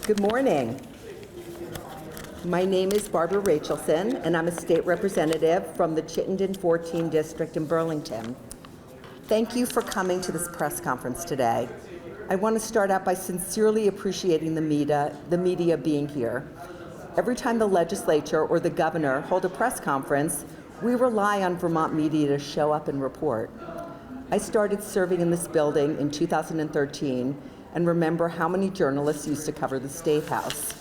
Good morning. My name is Barbara Rachelson, and I'm a state representative from the Chittenden 14 district in Burlington. Thank you for coming to this press conference today. I want to start out by sincerely appreciating the media being here. Every time the legislature or the governor hold a press conference, we rely on Vermont media to show up and report. I started serving in this building in 2013 and remember how many journalists used to cover the State House.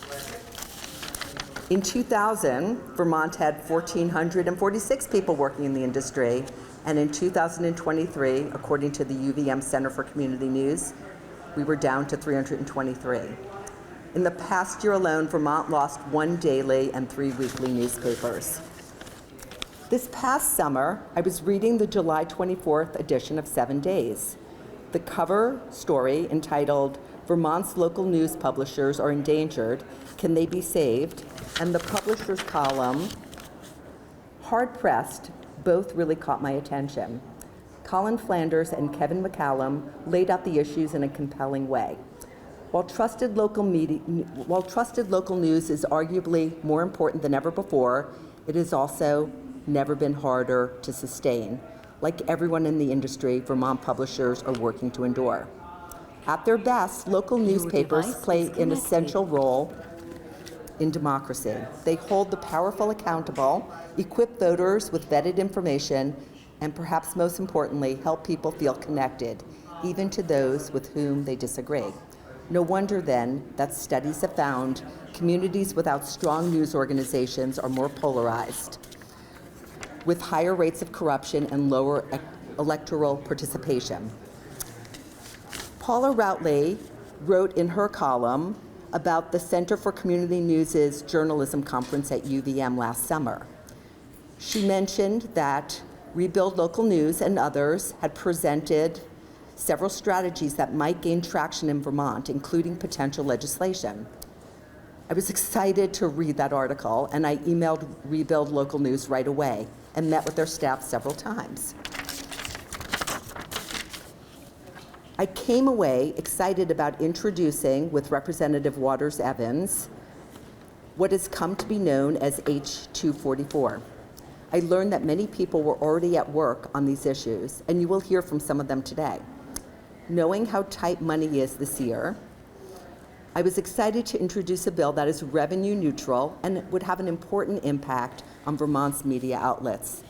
In 2000, Vermont had 1,446 people working in the industry, and in 2023, according to the UVM Center for Community News, we were down to 323. In the past year alone, Vermont lost 1 daily and 3 weekly newspapers. This past summer, I was reading the July 24th edition of 7 Days. The cover story, entitled "Vermont's Local News Publishers Are Endangered, Can They Be Saved?" and the publisher's column, "Hard Pressed," both really caught my attention. Colin Flanders and Kevin McCallum laid out the issues in a compelling way. While trusted local news is arguably more important than ever before, it has also never been harder to sustain. Like everyone in the industry, Vermont publishers are working to endure. At their best, local newspapers play an essential role in democracy. They hold the powerful accountable, equip voters with vetted information, and perhaps most importantly, help people feel connected, even to those with whom they disagree. No wonder then that studies have found communities without strong news organizations are more polarized, with higher rates of corruption and lower electoral participation. Paula Routley wrote in her column about the Center for Community News' journalism conference at UVM last summer. She mentioned that Rebuild Local News and others had presented several strategies that might gain traction in Vermont, including potential legislation. I was excited to read that article, and I emailed Rebuild Local News right away and met with their staff several times. I came away excited about introducing, with Representative Waters Evans, what has come to be known as H.244. I learned that many people were already at work on these issues, and you will hear from some of them today. Knowing how tight money is this year, I was excited to introduce a bill that is revenue neutral and would have an important impact on Vermont's media outlets.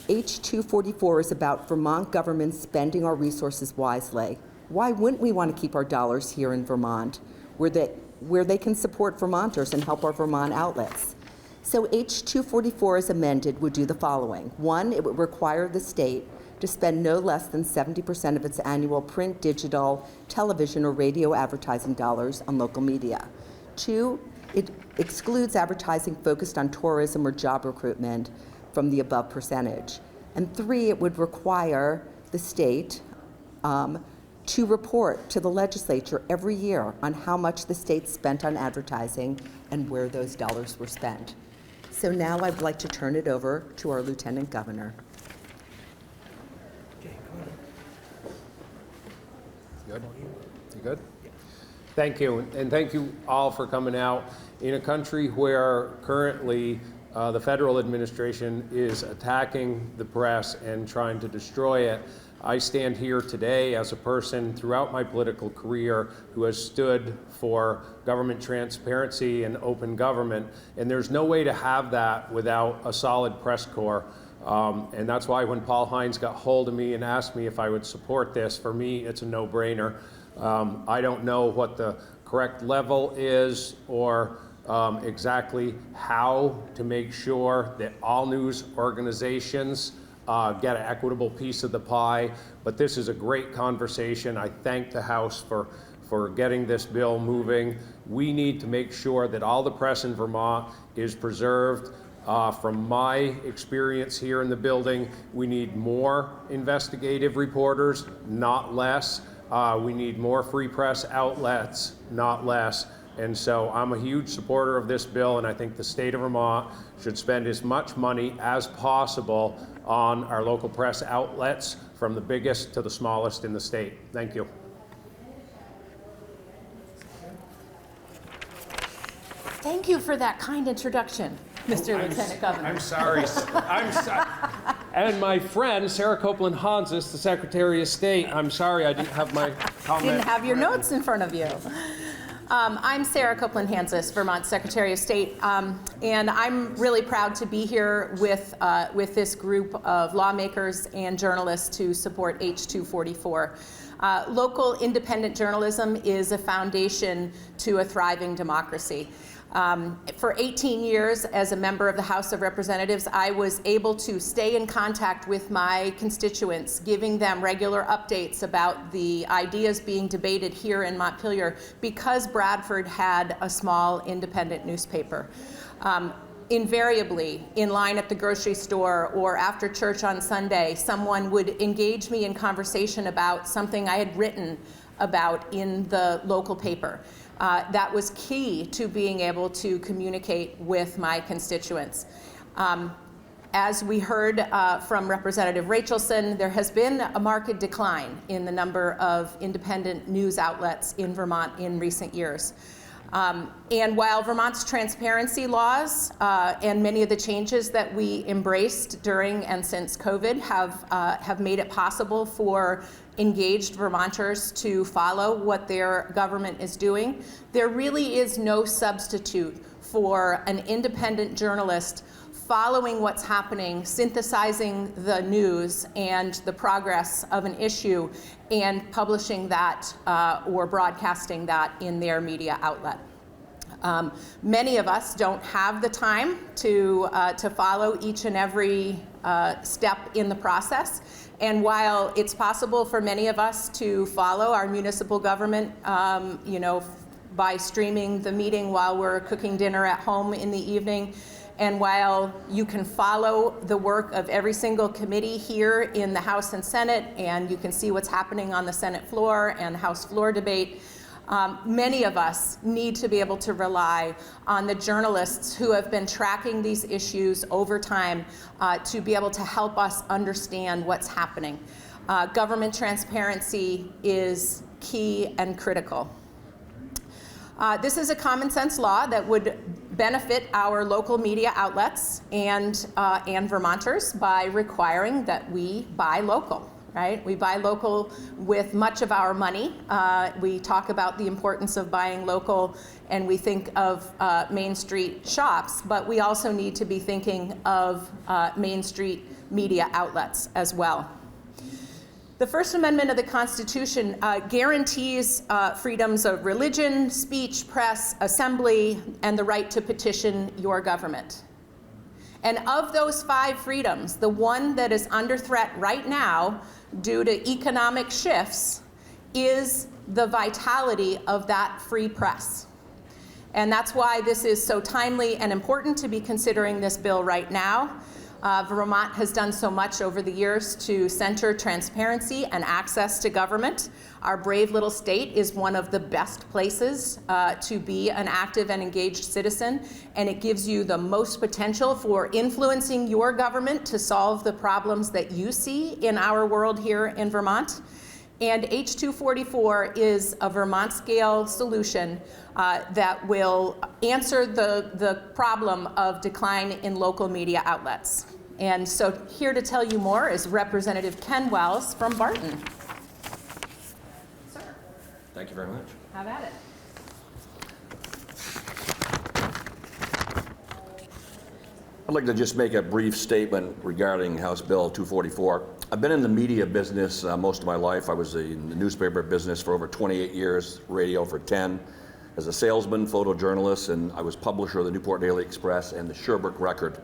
H.244 is about Vermont government spending our resources wisely. Why wouldn't we want to keep our dollars here in Vermont, where they can support Vermonters and help our Vermont outlets? So H.244 as amended would do the following. 1, it would require the state to spend no less than 70% of its annual print, digital, television, or radio advertising dollars on local media. 2, it excludes advertising focused on tourism or job recruitment from the above percentage. And 3, it would require the state to report to the legislature every year on how much the state spent on advertising and where those dollars were spent. So now I'd like to turn it over to our Lieutenant Governor. Good? You good? Thank you, and thank you all for coming out. In a country where currently the federal administration is attacking the press and trying to destroy it, I stand here today as a person throughout my political career who has stood for government transparency and open government, and there's no way to have that without a solid press corps. And that's why when Paul Hines got hold of me and asked me if I would support this, for me, it's a no-brainer. I don't know what the correct level is or exactly how to make sure that all news organizations get an equitable piece of the pie, but this is a great conversation. I thank the House for getting this bill moving. We need to make sure that all the press in Vermont is preserved. From my experience here in the building, we need more investigative reporters, not less. We need more free press outlets, not less. And so I'm a huge supporter of this bill, and I think the state of Vermont should spend as much money as possible on our local press outlets, from the biggest to the smallest in the state. Thank you. Thank you for that kind introduction, Mr. Lieutenant Governor. I'm sorry. I'm sorry. And my friend, Sarah Copeland Hansis, the Secretary of State. I'm sorry I didn't have my comment. Didn't have your notes in front of you. I'm Sarah Copeland Hansis, Vermont Secretary of State, and I'm really proud to be here with this group of lawmakers and journalists to support H.244. Local independent journalism is a foundation to a thriving democracy. For 18 years as a member of the House of Representatives, I was able to stay in contact with my constituents, giving them regular updates about the ideas being debated here in Montpelier because Bradford had a small independent newspaper. Invariably, in line at the grocery store or after church on Sunday, someone would engage me in conversation about something I had written about in the local paper. That was key to being able to communicate with my constituents. As we heard from Representative Rachelson, there has been a marked decline in the number of independent news outlets in Vermont in recent years. And while Vermont's transparency laws and many of the changes that we embraced during and since COVID have made it possible for engaged Vermonters to follow what their government is doing, there really is no substitute for an independent journalist following what's happening, synthesizing the news and the progress of an issue, and publishing that or broadcasting that in their media outlet. Many of us don't have the time to follow each and every step in the process. And while it's possible for many of us to follow our municipal government, by streaming the meeting while we're cooking dinner at home in the evening, and while you can follow the work of every single committee here in the House and Senate, and you can see what's happening on the Senate floor and House floor debate, many of us need to be able to rely on the journalists who have been tracking these issues over time to be able to help us understand what's happening. Government transparency is key and critical. This is a common sense law that would benefit our local media outlets and Vermonters by requiring that we buy local. Right? We buy local with much of our money. We talk about the importance of buying local, and we think of Main Street shops, but we also need to be thinking of Main Street media outlets as well. The First Amendment of the Constitution guarantees freedoms of religion, speech, press, assembly, and the right to petition your government. And of those 5 freedoms, the one that is under threat right now due to economic shifts is the vitality of that free press. And that's why this is so timely and important to be considering this bill right now. Vermont has done so much over the years to center transparency and access to government. Our brave little state is one of the best places to be an active and engaged citizen, and it gives you the most potential for influencing your government to solve the problems that you see in our world here in Vermont. And H.244 is a Vermont-scale solution that will answer the problem of decline in local media outlets. And so here to tell you more is Representative Ken Wells from Barton. Sir. Thank you very much. Have at it. I'd like to just make a brief statement regarding House Bill 244. I've been in the media business most of my life. I was in the newspaper business for over 28 years, radio for 10, as a salesman, photojournalist, and I was publisher of the Newport Daily Express and the Sherbrooke Record.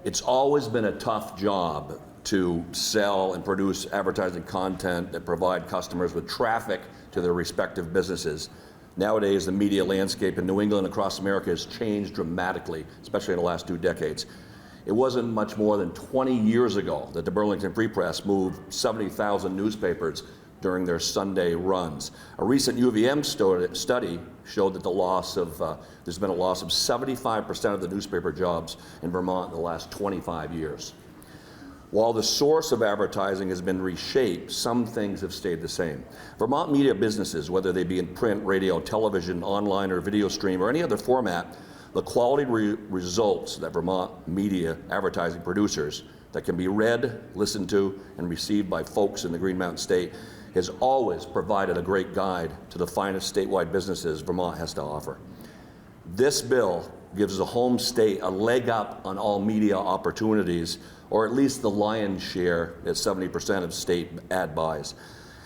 It's always been a tough job to sell and produce advertising content that provide customers with traffic to their respective businesses. Nowadays, the media landscape in New England and across America has changed dramatically, especially in the last 2 decades. It wasn't much more than 20 years ago that the Burlington Free Press moved 70,000 newspapers during their Sunday runs. A recent UVM study showed that there's been a loss of 75% of the newspaper jobs in Vermont in the last 25 years. While the source of advertising has been reshaped, some things have stayed the same. Vermont media businesses, whether they be in print, radio, television, online, or video stream, or any other format, the quality results that Vermont media advertising producers that can be read, listened to, and received by folks in the Green Mountain State has always provided a great guide to the finest statewide businesses Vermont has to offer. This bill gives the home state a leg up on all media opportunities, or at least the lion's share at 70% of state ad buys.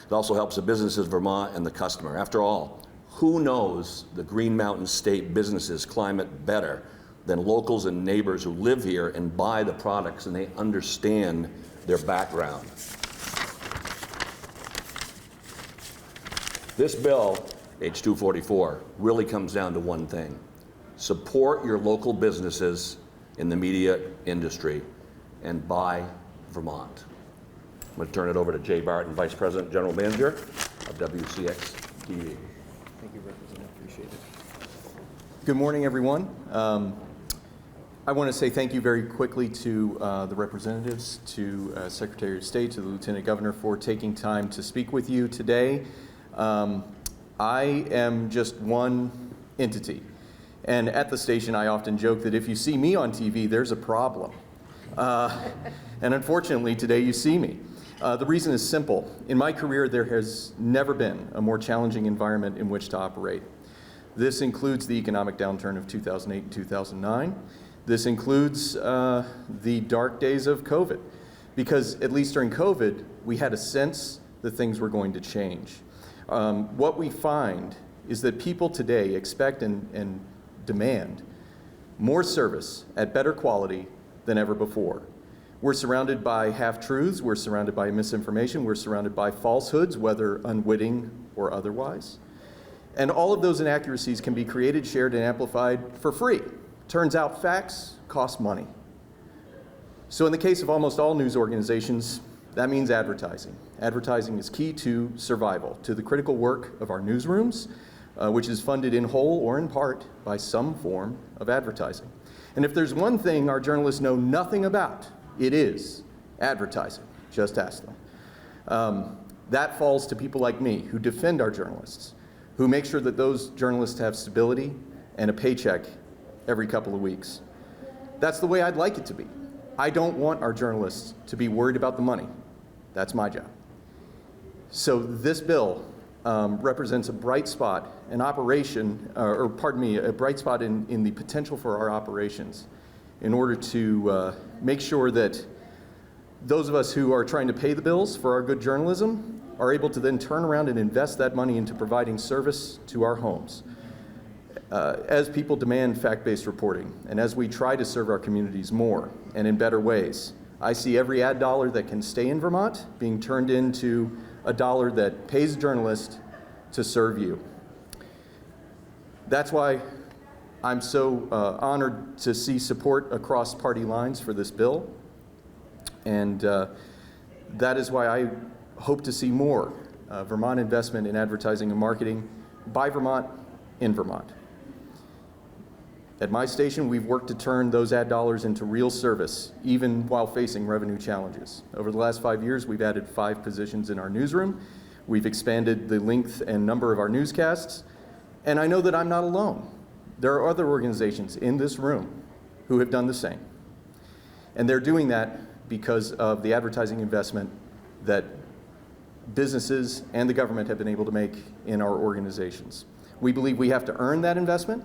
It also helps the businesses of Vermont and the customer. After all, who knows the Green Mountain State businesses climate better than locals and neighbors who live here and buy the products and they understand their background. This bill, H.244, really comes down to one thing. Support your local businesses in the media industry and buy Vermont. I'm going to turn it over to Jay Barton, Vice President, General Manager of WCX TV. Thank you, Representative. Appreciate it. Good morning, everyone. I want to say thank you very quickly to the representatives, to Secretary of State, to the Lieutenant Governor for taking time to speak with you today. I am just one entity. And at the station, I often joke that if you see me on TV, there's a problem. And unfortunately, today you see me. The reason is simple. In my career, there has never been a more challenging environment in which to operate. This includes the economic downturn of 2008 and 2009. This includes the dark days of COVID, because at least during COVID, we had a sense that things were going to change. What we find is that people today expect and demand more service at better quality than ever before. We're surrounded by half-truths, we're surrounded by misinformation, we're surrounded by falsehoods, whether unwitting or otherwise. And all of those inaccuracies can be created, shared, and amplified for free. Turns out facts cost money. So in the case of almost all news organizations, that means advertising. Advertising is key to survival, to the critical work of our newsrooms, which is funded in whole or in part by some form of advertising. And if there's one thing our journalists know nothing about, it is advertising. Just ask them. That falls to people like me who defend our journalists, who make sure that those journalists have stability and a paycheck every couple of weeks. That's the way I'd like it to be. I don't want our journalists to be worried about the money. That's my job. So this bill represents a bright spot, an operation, a bright spot in the potential for our operations in order to make sure that those of us who are trying to pay the bills for our good journalism are able to then turn around and invest that money into providing service to our homes. As people demand fact-based reporting, and as we try to serve our communities more and in better ways, I see every ad dollar that can stay in Vermont being turned into a dollar that pays a journalist to serve you. That's why I'm so honored to see support across party lines for this bill, and that is why I hope to see more Vermont investment in advertising and marketing by Vermont, in Vermont. At my station, we've worked to turn those ad dollars into real service, even while facing revenue challenges. Over the last 5 years, we've added 5 positions in our newsroom. We've expanded the length and number of our newscasts. And I know that I'm not alone. There are other organizations in this room who have done the same. And they're doing that because of the advertising investment that businesses and the government have been able to make in our organizations. We believe we have to earn that investment.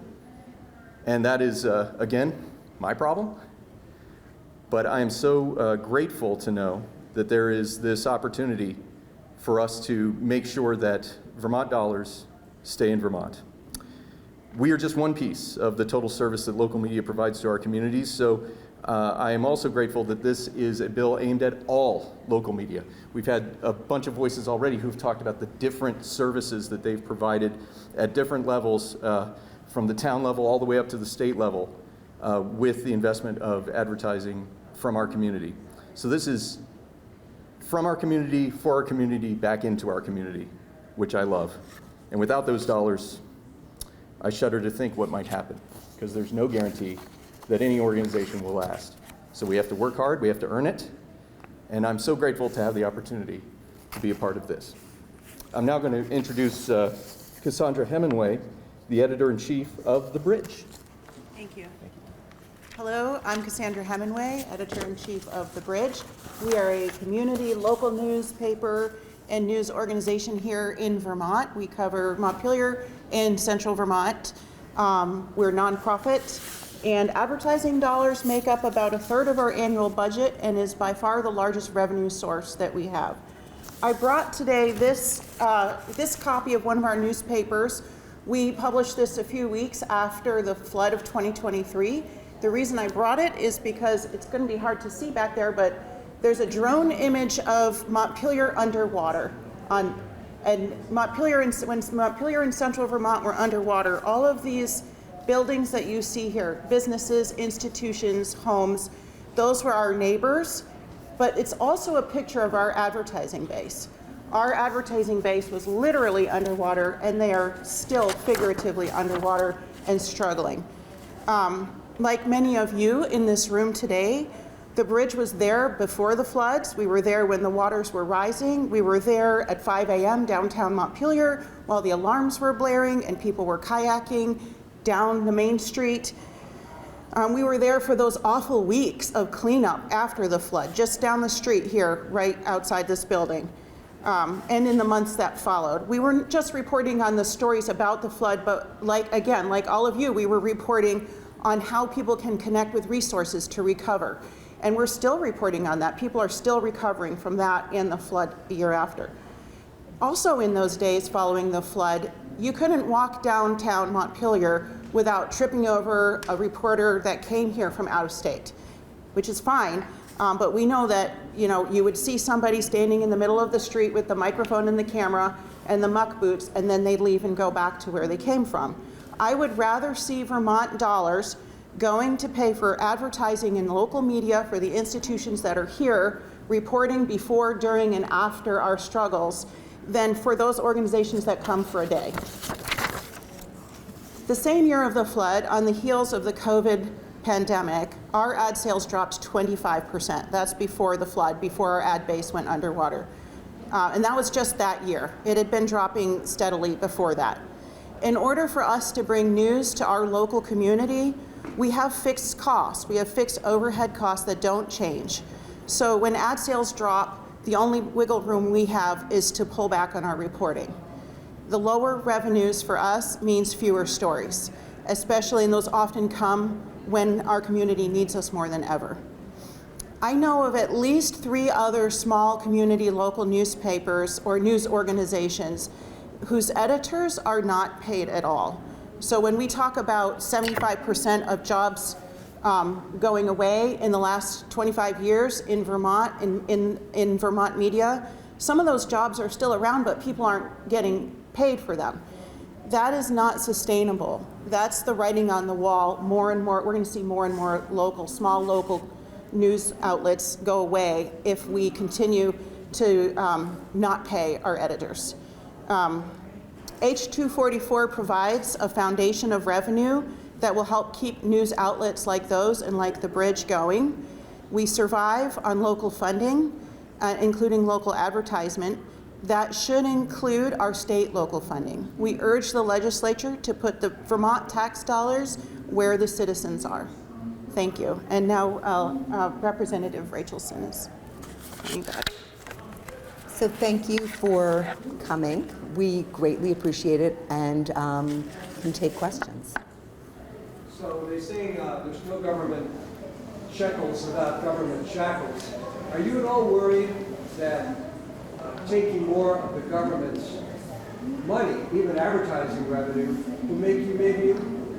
And that is, again, my problem. But I am so grateful to know that there is this opportunity for us to make sure that Vermont dollars stay in Vermont. We are just one piece of the total service that local media provides to our communities. So I am also grateful that this is a bill aimed at all local media. We've had a bunch of voices already who've talked about the different services that they've provided at different levels, from the town level all the way up to the state level, with the investment of advertising from our community. So this is from our community, for our community, back into our community, which I love. And without those dollars, I shudder to think what might happen, because there's no guarantee that any organization will last. So we have to work hard, we have to earn it, and I'm so grateful to have the opportunity to be a part of this. I'm now going to introduce Cassandra Hemingway, the editor-in-chief of The Bridge. Thank you. Hello, I'm Cassandra Hemingway, editor-in-chief of The Bridge. We are a community local newspaper and news organization here in Vermont. We cover Montpelier and central Vermont. We're nonprofit, and advertising dollars make up about a third of our annual budget and is by far the largest revenue source that we have. I brought today this copy of one of our newspapers. We published this a few weeks after the flood of 2023. The reason I brought it is because it's going to be hard to see back there, but there's a drone image of Montpelier underwater. When Montpelier and central Vermont were underwater, all of these buildings that you see here, businesses, institutions, homes, those were our neighbors, but it's also a picture of our advertising base. Our advertising base was literally underwater, and they are still figuratively underwater and struggling. Like many of you in this room today, the bridge was there before the floods. We were there when the waters were rising. We were there at 5 a.m. downtown Montpelier while the alarms were blaring and people were kayaking down the main street. We were there for those awful weeks of cleanup after the flood, just down the street here, right outside this building, and in the months that followed. We weren't just reporting on the stories about the flood, but like all of you, we were reporting on how people can connect with resources to recover. And we're still reporting on that. People are still recovering from that and the flood the year after. Also in those days following the flood, you couldn't walk downtown Montpelier without tripping over a reporter that came here from out of state, which is fine, but we know that you would see somebody standing in the middle of the street with the microphone and the camera and the muck boots, and then they'd leave and go back to where they came from. I would rather see Vermont dollars going to pay for advertising in local media for the institutions that are here, reporting before, during, and after our struggles, than for those organizations that come for a day. The same year of the flood, on the heels of the COVID pandemic, our ad sales dropped 25%. That's before the flood, before our ad base went underwater. And that was just that year. It had been dropping steadily before that. In order for us to bring news to our local community, we have fixed costs. We have fixed overhead costs that don't change. So when ad sales drop, the only wiggle room we have is to pull back on our reporting. The lower revenues for us means fewer stories, especially, and those often come when our community needs us more than ever. I know of at least 3 other small community local newspapers or news organizations whose editors are not paid at all. So when we talk about 75% of jobs going away in the last 25 years in Vermont, in Vermont media, some of those jobs are still around, but people aren't getting paid for them. That is not sustainable. That's the writing on the wall. More and more, we're going to see more and more small local news outlets go away if we continue to not pay our editors. H.244 provides a foundation of revenue that will help keep news outlets like those and like The Bridge going. We survive on local funding, including local advertisement. That should include our state local funding. We urge the legislature to put the Vermont tax dollars where the citizens are. Thank you. And now Representative Rachelson is coming back. So thank you for coming. We greatly appreciate it and can take questions. So they say there's no government shekels without government shackles. Are you at all worried that taking more of the government's money, even advertising revenue, will make you maybe a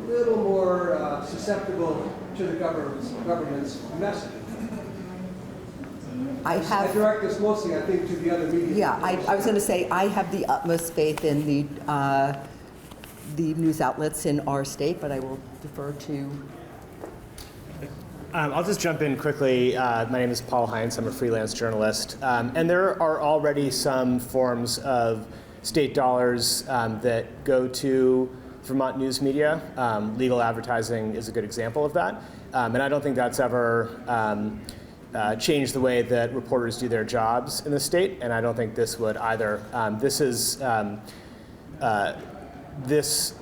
little more susceptible to the government's message? I direct this mostly, I think, to the other media. Yeah, I was going to say I have the utmost faith in the news outlets in our state, but I will defer to. I'll just jump in quickly. My name is Paul Heinz. I'm a freelance journalist. And there are already some forms of state dollars that go to Vermont news media. Legal advertising is a good example of that. And I don't think that's ever change the way that reporters do their jobs in the state, and I don't think this would either. This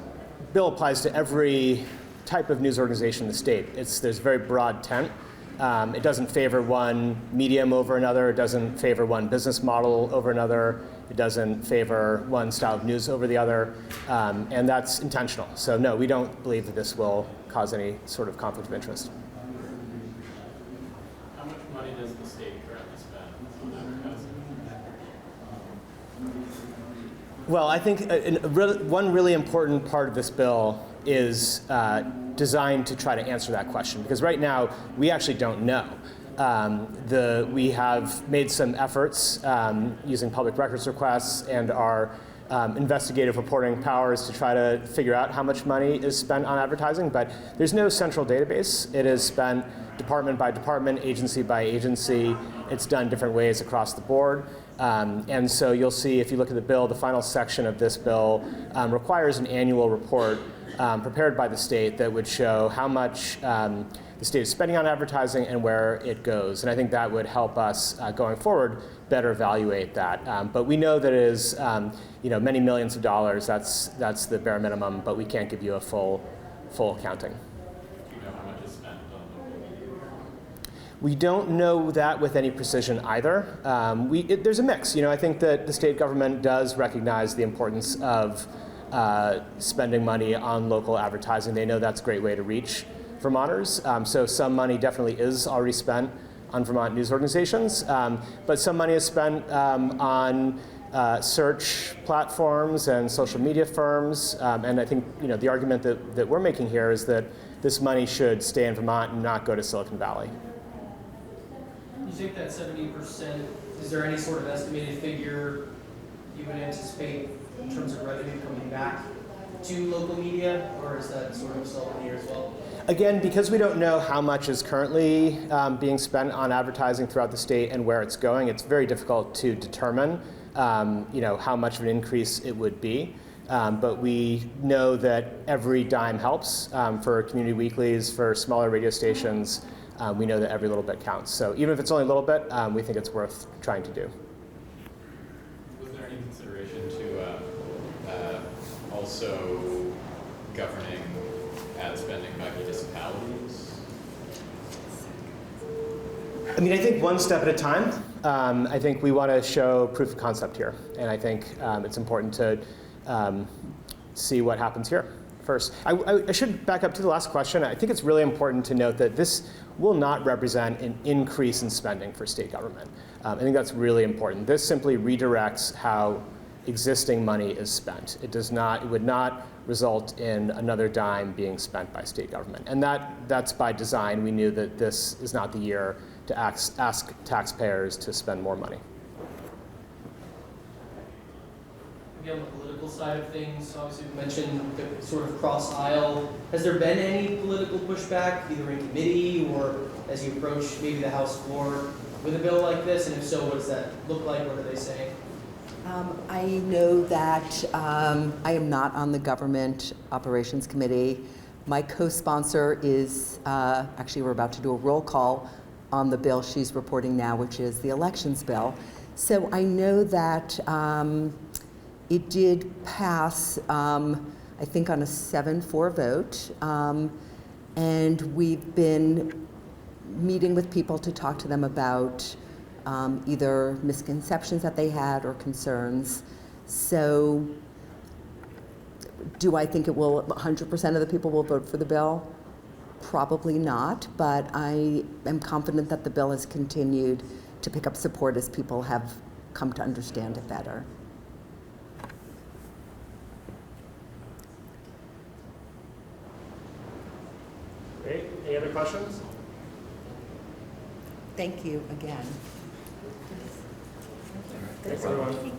bill applies to every type of news organization in the state. There's very broad tent. It doesn't favor one medium over another. It doesn't favor one business model over another. It doesn't favor one style of news over the other. And that's intentional. So no, we don't believe that this will cause any sort of conflict of interest. How much money does the state currently spend on advertising? Well, I think one really important part of this bill is designed to try to answer that question, because right now we actually don't know. We have made some efforts using public records requests and our investigative reporting powers to try to figure out how much money is spent on advertising, but there's no central database. It is spent department by department, agency by agency. It's done different ways across the board. And so you'll see, if you look at the bill, the final section of this bill requires an annual report prepared by the state that would show how much the state is spending on advertising and where it goes. And I think that would help us going forward better evaluate that. But we know that it is many millions of dollars. That's the bare minimum, but we can't give you a full accounting. Do you know how much is spent on local media? We don't know that with any precision either. There's a mix. I think that the state government does recognize the importance of spending money on local advertising. They know that's a great way to reach Vermonters. So some money definitely is already spent on Vermont news organizations, but some money is spent on search platforms and social media firms. And I think the argument that we're making here is that this money should stay in Vermont and not go to Silicon Valley. You think that 70%, is there any sort of estimated figure you would anticipate in terms of revenue coming back to local media, or is that sort of still in the air as well? Again, because we don't know how much is currently being spent on advertising throughout the state and where it's going, it's very difficult to determine how much of an increase it would be. But we know that every dime helps for community weeklies, for smaller radio stations. We know that every little bit counts. So even if it's only a little bit, we think it's worth trying to do. Was there any consideration to also governing ad spending by municipalities? I mean, I think one step at a time. I think we want to show proof of concept here. And I think it's important to see what happens here first. I should back up to the last question. I think it's really important to note that this will not represent an increase in spending for state government. I think that's really important. This simply redirects how existing money is spent. It would not result in another dime being spent by state government. And that's by design. We knew that this is not the year to ask taxpayers to spend more money. Maybe on the political side of things, obviously we mentioned the sort of cross aisle. Has there been any political pushback, either in committee or as you approach maybe the House floor with a bill like this? And if so, what does that look like? What are they saying? I know that I am not on the Government Operations Committee. My co-sponsor is, actually we're about to do a roll call on the bill she's reporting now, which is the elections bill. So I know that it did pass, I think on a 7-4 vote, and we've been meeting with people to talk to them about either misconceptions that they had or concerns. So do I think it will, 100% of the people will vote for the bill? Probably not, but I am confident that the bill has continued to pick up support as people have come to understand it better. Great. Any other questions? Thank you again. Thanks, everyone.